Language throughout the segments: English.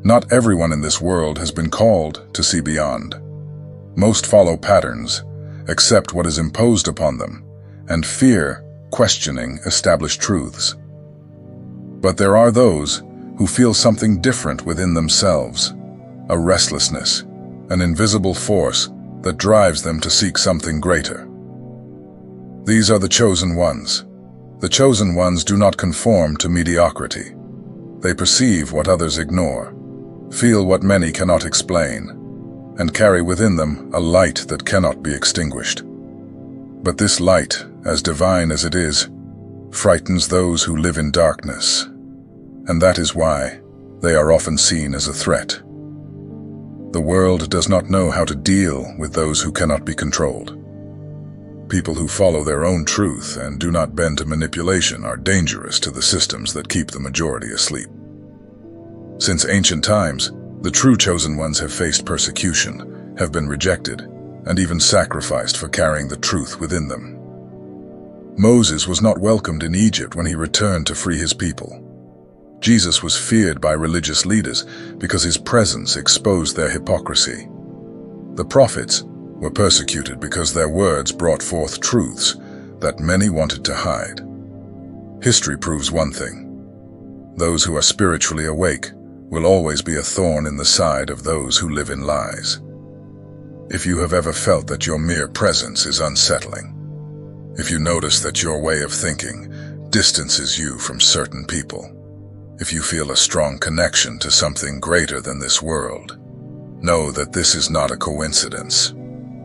Not everyone in this world has been called to see beyond. Most follow patterns, accept what is imposed upon them, and fear questioning established truths. But there are those who feel something different within themselves, a restlessness, an invisible force that drives them to seek something greater. These are the chosen ones. The chosen ones do not conform to mediocrity. They perceive what others ignore, feel what many cannot explain, and carry within them a light that cannot be extinguished. But this light, as divine as it is, frightens those who live in darkness, and that is why they are often seen as a threat. The world does not know how to deal with those who cannot be controlled. People who follow their own truth and do not bend to manipulation are dangerous to the systems that keep the majority asleep. Since ancient times, the true chosen ones have faced persecution, have been rejected, and even sacrificed for carrying the truth within them. Moses was not welcomed in Egypt when he returned to free his people. Jesus was feared by religious leaders because his presence exposed their hypocrisy. The prophets were persecuted because their words brought forth truths that many wanted to hide. History proves one thing: those who are spiritually awake will always be a thorn in the side of those who live in lies. If you have ever felt that your mere presence is unsettling, if you notice that your way of thinking distances you from certain people, if you feel a strong connection to something greater than this world, know that this is not a coincidence.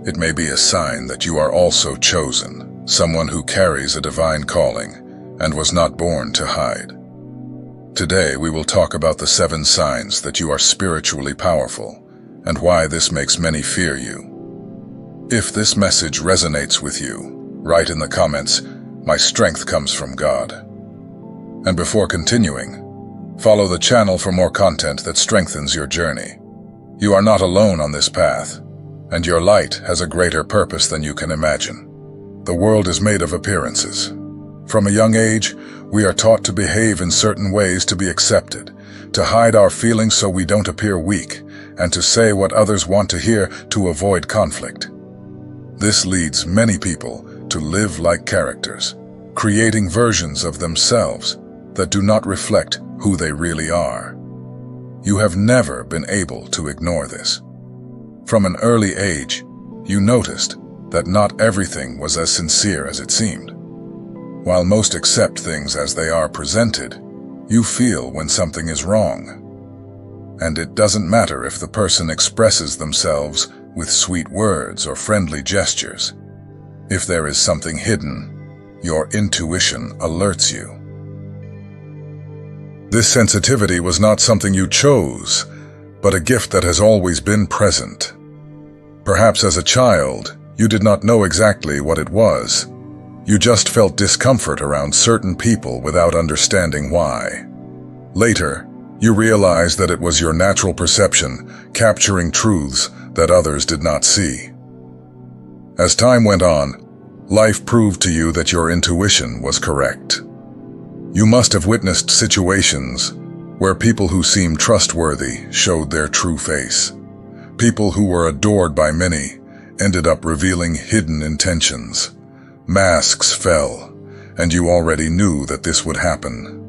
It may be a sign that you are also chosen, someone who carries a divine calling and was not born to hide. Today we will talk about the 7 signs that you are spiritually powerful and why this makes many fear you. If this message resonates with you, write in the comments, "My strength comes from God." And before continuing, follow the channel for more content that strengthens your journey. You are not alone on this path, and your light has a greater purpose than you can imagine. The world is made of appearances. From a young age, we are taught to behave in certain ways to be accepted, to hide our feelings so we don't appear weak, and to say what others want to hear to avoid conflict. This leads many people to live like characters, creating versions of themselves that do not reflect who they really are. You have never been able to ignore this. From an early age, you noticed that not everything was as sincere as it seemed. While most accept things as they are presented, you feel when something is wrong. And it doesn't matter if the person expresses themselves with sweet words or friendly gestures. If there is something hidden, your intuition alerts you. This sensitivity was not something you chose, but a gift that has always been present. Perhaps as a child, you did not know exactly what it was. You just felt discomfort around certain people without understanding why. Later, you realized that it was your natural perception capturing truths that others did not see. As time went on, life proved to you that your intuition was correct. You must have witnessed situations where people who seemed trustworthy showed their true face. People who were adored by many ended up revealing hidden intentions. Masks fell, and you already knew that this would happen.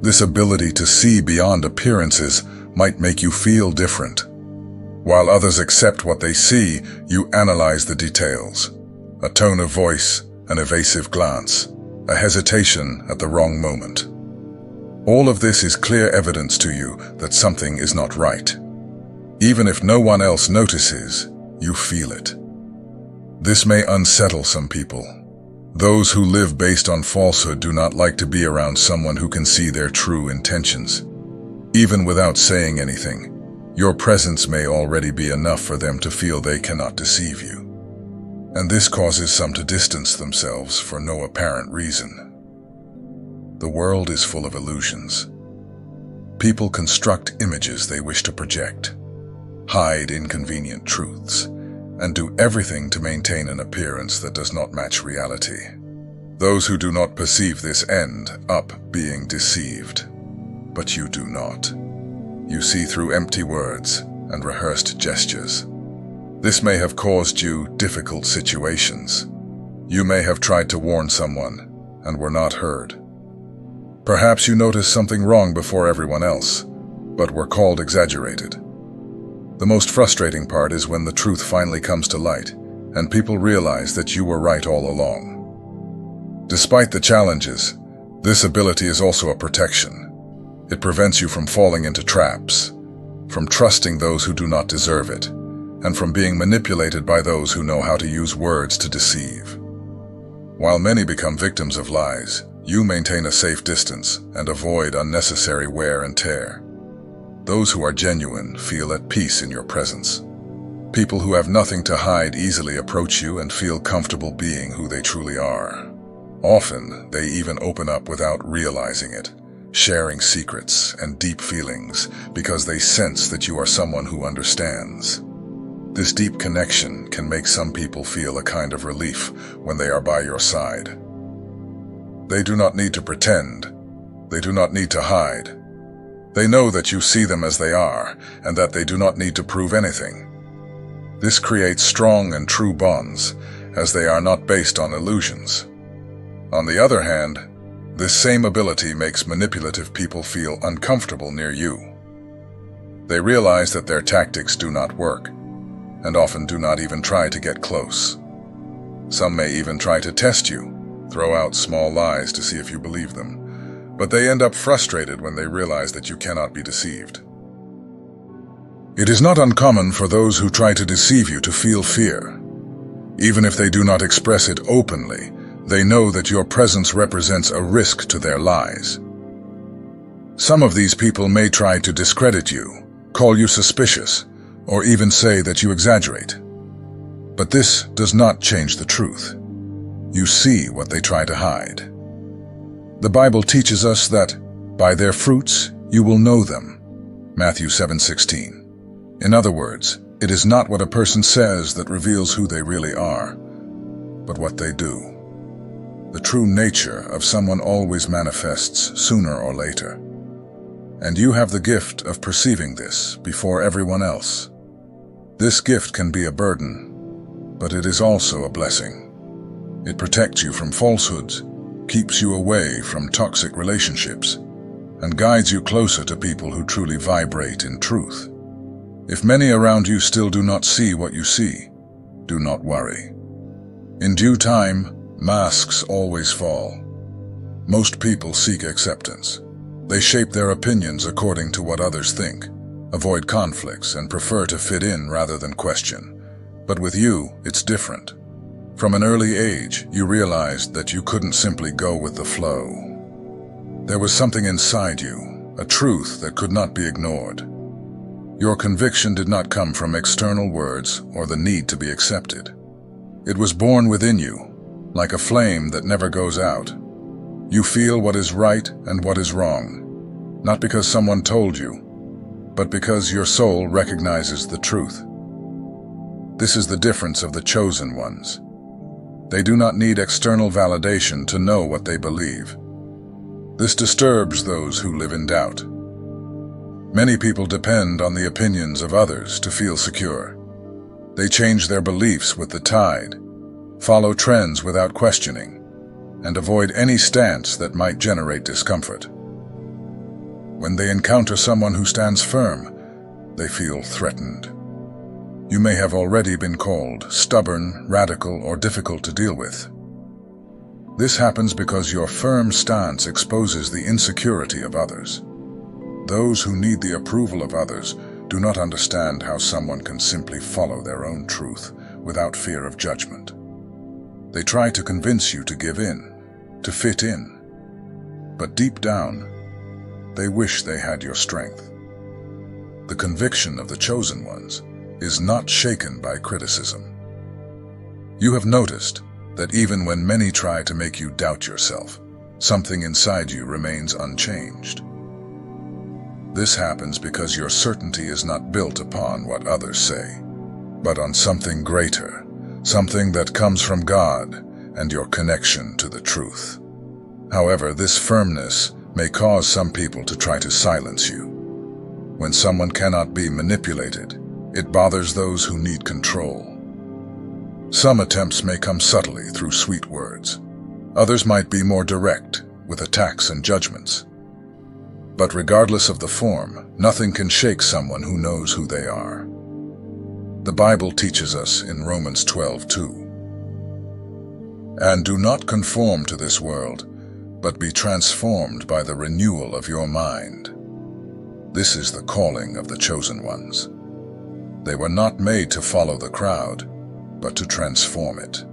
This ability to see beyond appearances might make you feel different. While others accept what they see, you analyze the details. A tone of voice, an evasive glance, a hesitation at the wrong moment. All of this is clear evidence to you that something is not right. Even if no one else notices, you feel it. This may unsettle some people. Those who live based on falsehood do not like to be around someone who can see their true intentions. Even without saying anything, your presence may already be enough for them to feel they cannot deceive you. And this causes some to distance themselves for no apparent reason. The world is full of illusions. People construct images they wish to project, hide inconvenient truths, and do everything to maintain an appearance that does not match reality. Those who do not perceive this end up being deceived. But you do not. you see through empty words and rehearsed gestures. This may have caused you difficult situations. You may have tried to warn someone and were not heard. Perhaps you noticed something wrong before everyone else, but were called exaggerated. The most frustrating part is when the truth finally comes to light and people realize that you were right all along. Despite the challenges, this ability is also a protection. It prevents you from falling into traps, from trusting those who do not deserve it, and from being manipulated by those who know how to use words to deceive. While many become victims of lies, you maintain a safe distance and avoid unnecessary wear and tear. Those who are genuine feel at peace in your presence. People who have nothing to hide easily approach you and feel comfortable being who they truly are. Often, they even open up without realizing it, sharing secrets and deep feelings because they sense that you are someone who understands. This deep connection can make some people feel a kind of relief when they are by your side. They do not need to pretend. They do not need to hide. They know that you see them as they are and that they do not need to prove anything. This creates strong and true bonds, as they are not based on illusions. On the other hand, this same ability makes manipulative people feel uncomfortable near you. They realize that their tactics do not work, and often do not even try to get close. Some may even try to test you, throw out small lies to see if you believe them, but they end up frustrated when they realize that you cannot be deceived. It is not uncommon for those who try to deceive you to feel fear. Even if they do not express it openly, they know that your presence represents a risk to their lies. Some of these people may try to discredit you, call you suspicious, or even say that you exaggerate. But this does not change the truth. You see what they try to hide. The Bible teaches us that, by their fruits you will know them. Matthew 7:16. In other words, it is not what a person says that reveals who they really are, but what they do. The true nature of someone always manifests sooner or later. And you have the gift of perceiving this before everyone else. This gift can be a burden, but it is also a blessing. It protects you from falsehoods, keeps you away from toxic relationships, and guides you closer to people who truly vibrate in truth. If many around you still do not see what you see, do not worry. In due time, masks always fall. Most people seek acceptance. They shape their opinions according to what others think, avoid conflicts, and prefer to fit in rather than question. But with you, it's different. From an early age, you realized that you couldn't simply go with the flow. There was something inside you, a truth that could not be ignored. Your conviction did not come from external words or the need to be accepted. It was born within you, like a flame that never goes out. You feel what is right and what is wrong, not because someone told you, but because your soul recognizes the truth. This is the difference of the chosen ones. They do not need external validation to know what they believe. This disturbs those who live in doubt. Many people depend on the opinions of others to feel secure. They change their beliefs with the tide, follow trends without questioning, and avoid any stance that might generate discomfort. When they encounter someone who stands firm, they feel threatened. You may have already been called stubborn, radical, or difficult to deal with. This happens because your firm stance exposes the insecurity of others. Those who need the approval of others do not understand how someone can simply follow their own truth without fear of judgment. They try to convince you to give in, to fit in. But deep down, they wish they had your strength. The conviction of the chosen ones is not shaken by criticism. You have noticed that even when many try to make you doubt yourself, something inside you remains unchanged. This happens because your certainty is not built upon what others say, but on something greater, something that comes from God and your connection to the truth. However, this firmness may cause some people to try to silence you. When someone cannot be manipulated, it bothers those who need control. Some attempts may come subtly through sweet words. Others might be more direct, with attacks and judgments. But regardless of the form, nothing can shake someone who knows who they are. The Bible teaches us in Romans 12:2, "And do not conform to this world, but be transformed by the renewal of your mind." This is the calling of the chosen ones. They were not made to follow the crowd, but to transform it.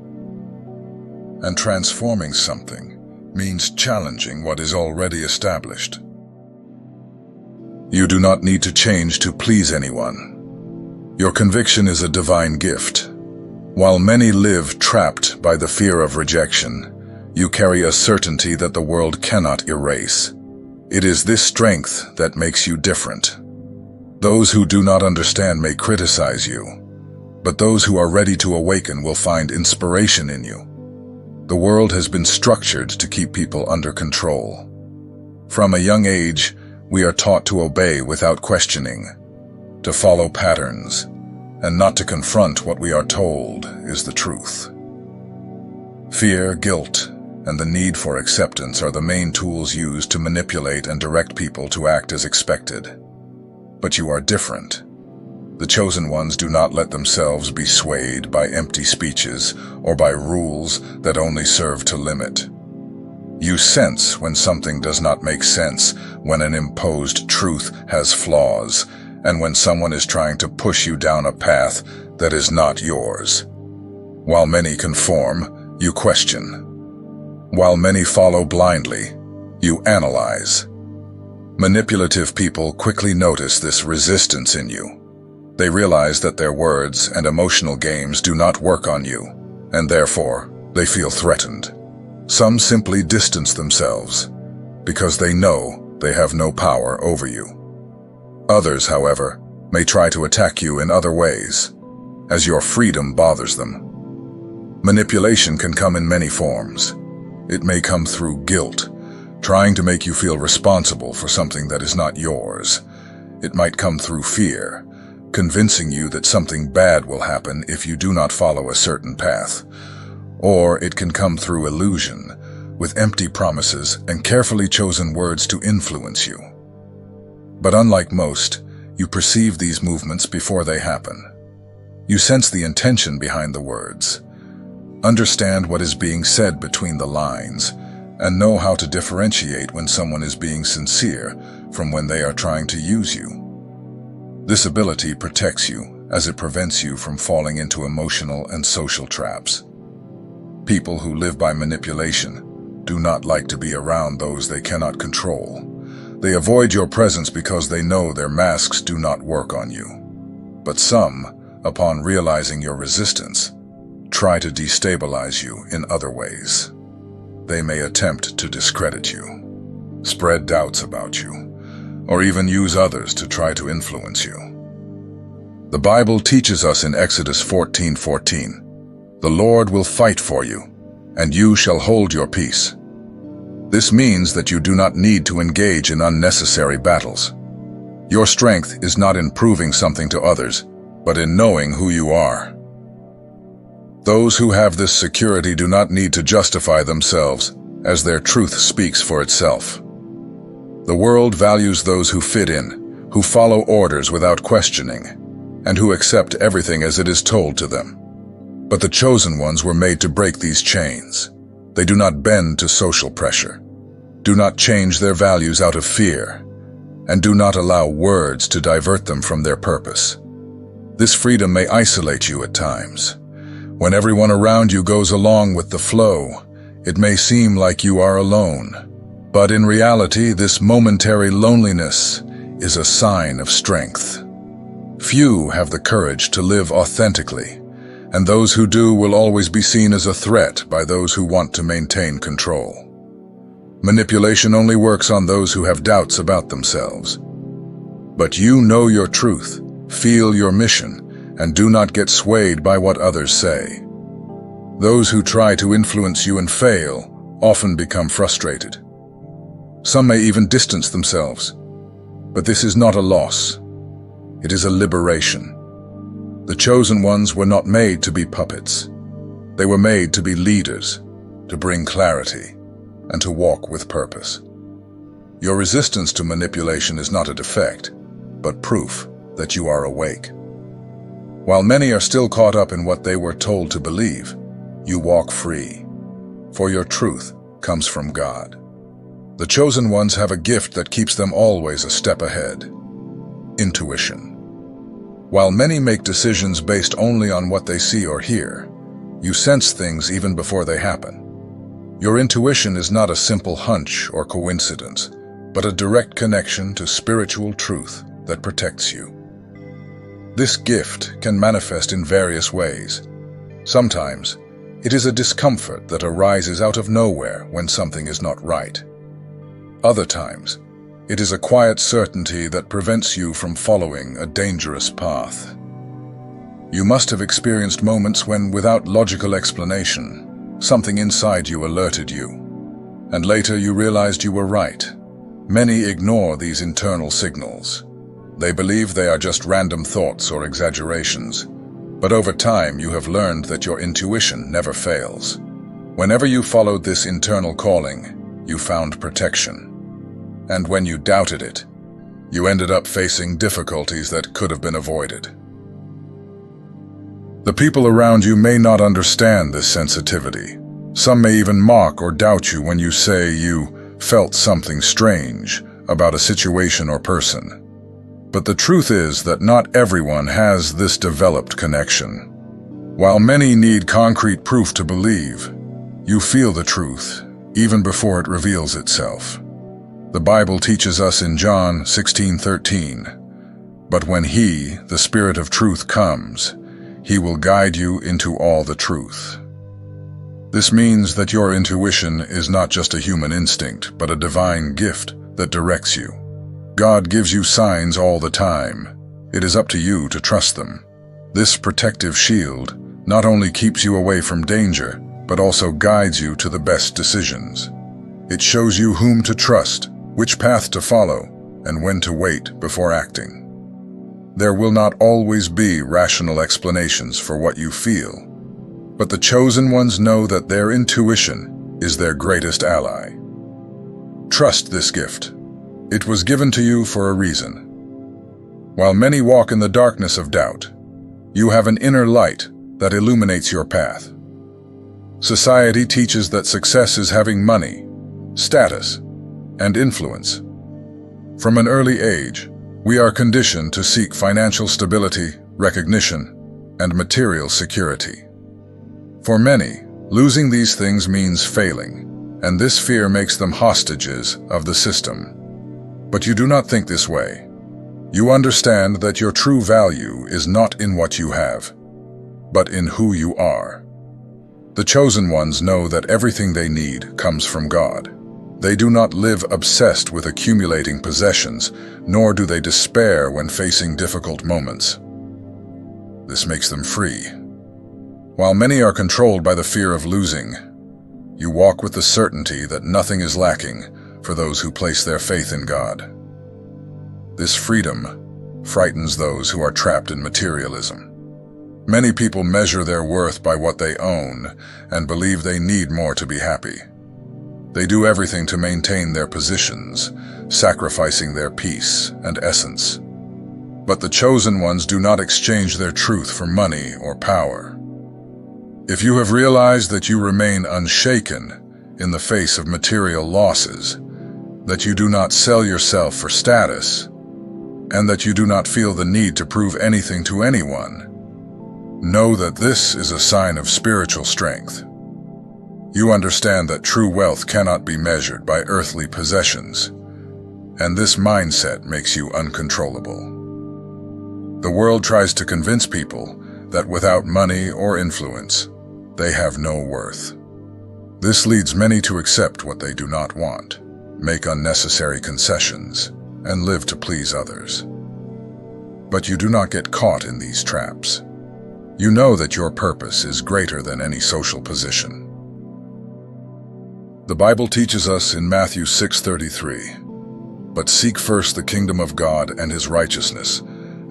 And transforming something means challenging what is already established. You do not need to change to please anyone. Your conviction is a divine gift. While many live trapped by the fear of rejection, you carry a certainty that the world cannot erase. It is this strength that makes you different. Those who do not understand may criticize you, but those who are ready to awaken will find inspiration in you. The world has been structured to keep people under control. From a young age, we are taught to obey without questioning, to follow patterns, and not to confront what we are told is the truth. Fear, guilt, and the need for acceptance are the main tools used to manipulate and direct people to act as expected. But you are different. The chosen ones do not let themselves be swayed by empty speeches or by rules that only serve to limit. You sense when something does not make sense, when an imposed truth has flaws, and when someone is trying to push you down a path that is not yours. While many conform, you question. While many follow blindly, you analyze. Manipulative people quickly notice this resistance in you. They realize that their words and emotional games do not work on you, and therefore, they feel threatened. Some simply distance themselves, because they know they have no power over you. Others, however, may try to attack you in other ways, as your freedom bothers them. Manipulation can come in many forms. It may come through guilt, trying to make you feel responsible for something that is not yours. It might come through fear, convincing you that something bad will happen if you do not follow a certain path. Or it can come through illusion, with empty promises and carefully chosen words to influence you. But unlike most, you perceive these movements before they happen. You sense the intention behind the words, understand what is being said between the lines, and know how to differentiate when someone is being sincere from when they are trying to use you. This ability protects you as it prevents you from falling into emotional and social traps. People who live by manipulation do not like to be around those they cannot control. They avoid your presence because they know their masks do not work on you. But some, upon realizing your resistance, try to destabilize you in other ways. They may attempt to discredit you, spread doubts about you, or even use others to try to influence you. The Bible teaches us in Exodus 14:14, "The Lord will fight for you, and you shall hold your peace." This means that you do not need to engage in unnecessary battles. Your strength is not in proving something to others, but in knowing who you are. Those who have this security do not need to justify themselves, as their truth speaks for itself. The world values those who fit in, who follow orders without questioning, and who accept everything as it is told to them. But the chosen ones were made to break these chains. They do not bend to social pressure, do not change their values out of fear, and do not allow words to divert them from their purpose. This freedom may isolate you at times. When everyone around you goes along with the flow, it may seem like you are alone. But in reality, this momentary loneliness is a sign of strength. Few have the courage to live authentically, and those who do will always be seen as a threat by those who want to maintain control. Manipulation only works on those who have doubts about themselves. But you know your truth, feel your mission, and do not get swayed by what others say. Those who try to influence you and fail often become frustrated. Some may even distance themselves. But this is not a loss. It is a liberation. The chosen ones were not made to be puppets. They were made to be leaders, to bring clarity, and to walk with purpose. Your resistance to manipulation is not a defect, but proof that you are awake. While many are still caught up in what they were told to believe, you walk free, for your truth comes from God. The chosen ones have a gift that keeps them always a step ahead: intuition. While many make decisions based only on what they see or hear, you sense things even before they happen. Your intuition is not a simple hunch or coincidence, but a direct connection to spiritual truth that protects you. This gift can manifest in various ways. Sometimes, it is a discomfort that arises out of nowhere when something is not right. Other times, it is a quiet certainty that prevents you from following a dangerous path. You must have experienced moments when, without logical explanation, something inside you alerted you, and later you realized you were right. Many ignore these internal signals. They believe they are just random thoughts or exaggerations, but over time you have learned that your intuition never fails. Whenever you followed this internal calling, you found protection. And when you doubted it, you ended up facing difficulties that could have been avoided. The people around you may not understand this sensitivity. Some may even mock or doubt you when you say you felt something strange about a situation or person. But the truth is that not everyone has this developed connection. While many need concrete proof to believe, you feel the truth even before it reveals itself. The Bible teaches us in John 16:13, "But when He, the Spirit of truth, comes, He will guide you into all the truth." This means that your intuition is not just a human instinct, but a divine gift that directs you. God gives you signs all the time. It is up to you to trust them. This protective shield not only keeps you away from danger, but also guides you to the best decisions. It shows you whom to trust, which path to follow, and when to wait before acting. There will not always be rational explanations for what you feel, but the chosen ones know that their intuition is their greatest ally. Trust this gift. It was given to you for a reason. While many walk in the darkness of doubt, you have an inner light that illuminates your path. Society teaches that success is having money, status, and influence. From an early age, we are conditioned to seek financial stability, recognition, and material security. For many, losing these things means failing, and this fear makes them hostages of the system. But you do not think this way. You understand that your true value is not in what you have, but in who you are. The chosen ones know that everything they need comes from God. They do not live obsessed with accumulating possessions, nor do they despair when facing difficult moments. This makes them free. While many are controlled by the fear of losing, you walk with the certainty that nothing is lacking for those who place their faith in God. This freedom frightens those who are trapped in materialism. Many people measure their worth by what they own and believe they need more to be happy. They do everything to maintain their positions, sacrificing their peace and essence. But the chosen ones do not exchange their truth for money or power. If you have realized that you remain unshaken in the face of material losses, that you do not sell yourself for status, and that you do not feel the need to prove anything to anyone, know that this is a sign of spiritual strength. You understand that true wealth cannot be measured by earthly possessions, and this mindset makes you uncontrollable. The world tries to convince people that without money or influence, they have no worth. This leads many to accept what they do not want, make unnecessary concessions, and live to please others. But you do not get caught in these traps. You know that your purpose is greater than any social position. The Bible teaches us in Matthew 6:33, But seek first the kingdom of God and his righteousness,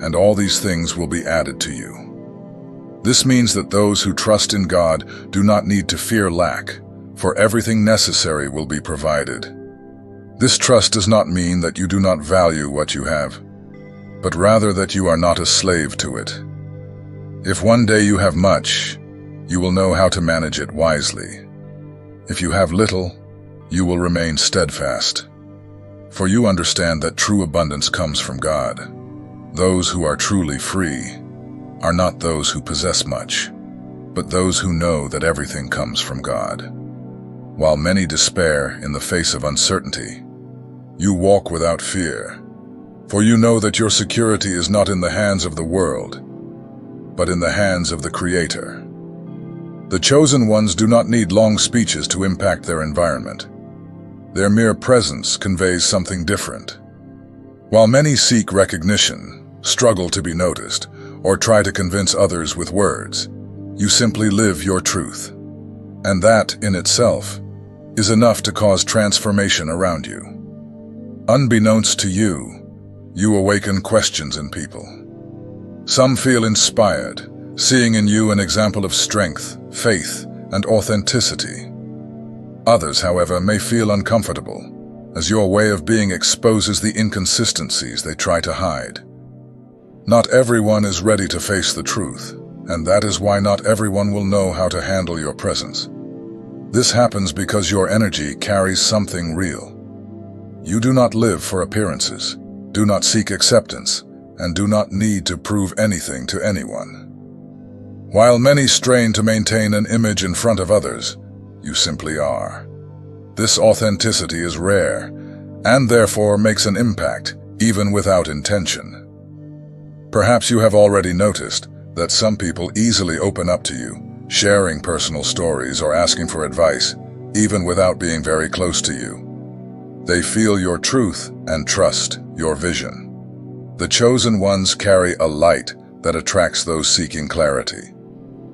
and all these things will be added to you. This means that those who trust in God do not need to fear lack, for everything necessary will be provided. This trust does not mean that you do not value what you have, but rather that you are not a slave to it. If one day you have much, you will know how to manage it wisely. If you have little, you will remain steadfast. For you understand that true abundance comes from God. Those who are truly free are not those who possess much, but those who know that everything comes from God. While many despair in the face of uncertainty, you walk without fear, for you know that your security is not in the hands of the world, but in the hands of the Creator. The chosen ones do not need long speeches to impact their environment. Their mere presence conveys something different. While many seek recognition, struggle to be noticed, or try to convince others with words, you simply live your truth. And that, in itself, is enough to cause transformation around you. Unbeknownst to you, you awaken questions in people. Some feel inspired, seeing in you an example of strength, faith, and authenticity. Others, however, may feel uncomfortable, as your way of being exposes the inconsistencies they try to hide. Not everyone is ready to face the truth, and that is why not everyone will know how to handle your presence. This happens because your energy carries something real. You do not live for appearances, do not seek acceptance, and do not need to prove anything to anyone. While many strain to maintain an image in front of others, you simply are. This authenticity is rare, and therefore makes an impact, even without intention. Perhaps you have already noticed that some people easily open up to you, sharing personal stories or asking for advice, even without being very close to you. They feel your truth and trust your vision. The chosen ones carry a light that attracts those seeking clarity.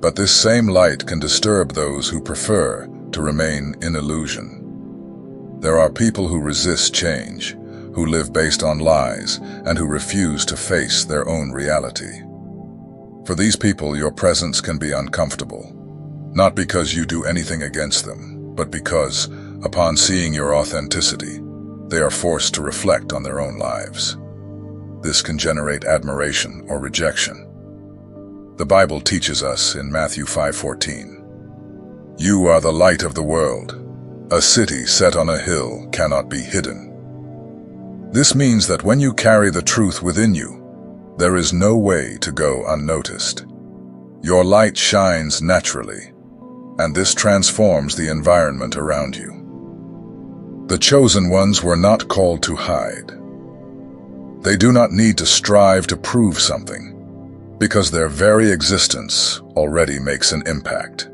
But this same light can disturb those who prefer to remain in illusion. There are people who resist change, who live based on lies, and who refuse to face their own reality. For these people, your presence can be uncomfortable, not because you do anything against them, but because, upon seeing your authenticity, they are forced to reflect on their own lives. This can generate admiration or rejection. The Bible teaches us in Matthew 5:14, "You are the light of the world. A city set on a hill cannot be hidden." This means that when you carry the truth within you, there is no way to go unnoticed. Your light shines naturally, and this transforms the environment around you. The chosen ones were not called to hide. They do not need to strive to prove something, because their very existence already makes an impact.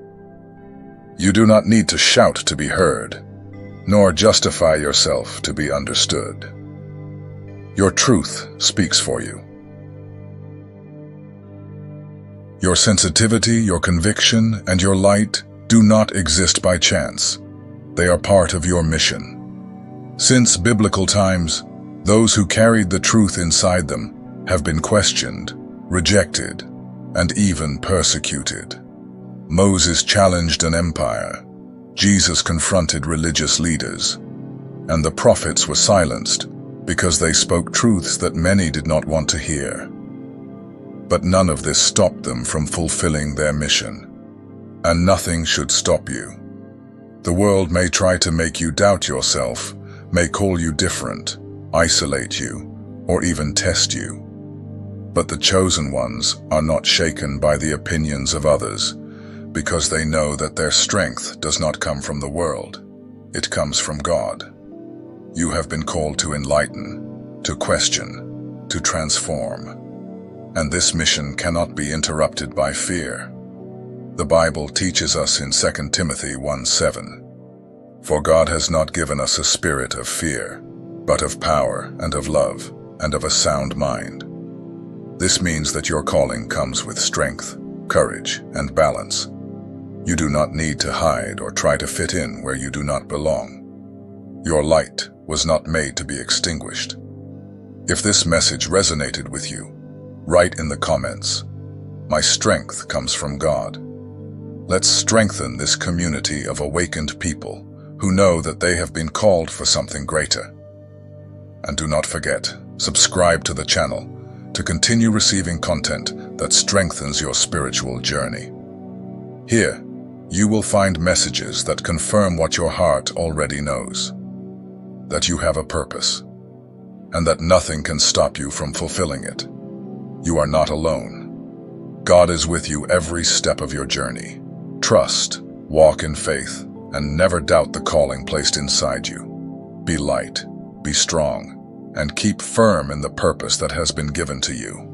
You do not need to shout to be heard, nor justify yourself to be understood. Your truth speaks for you. Your sensitivity, your conviction, and your light do not exist by chance. They are part of your mission. Since biblical times, those who carried the truth inside them have been questioned, rejected, and even persecuted. Moses challenged an empire. Jesus confronted religious leaders. And the prophets were silenced because they spoke truths that many did not want to hear. But none of this stopped them from fulfilling their mission. And nothing should stop you. The world may try to make you doubt yourself, may call you different, isolate you, or even test you. But the chosen ones are not shaken by the opinions of others, because they know that their strength does not come from the world. It comes from God. You have been called to enlighten, to question, to transform. And this mission cannot be interrupted by fear. The Bible teaches us in 2 Timothy 1:7, "For God has not given us a spirit of fear, but of power and of love and of a sound mind." This means that your calling comes with strength, courage, and balance. You do not need to hide or try to fit in where you do not belong. Your light was not made to be extinguished. If this message resonated with you, write in the comments, "My strength comes from God." Let's strengthen this community of awakened people who know that they have been called for something greater. And do not forget, subscribe to the channel to continue receiving content that strengthens your spiritual journey. Here, you will find messages that confirm what your heart already knows, that you have a purpose, and that nothing can stop you from fulfilling it. You are not alone. God is with you every step of your journey. Trust, walk in faith, and never doubt the calling placed inside you. Be light, be strong, and keep firm in the purpose that has been given to you.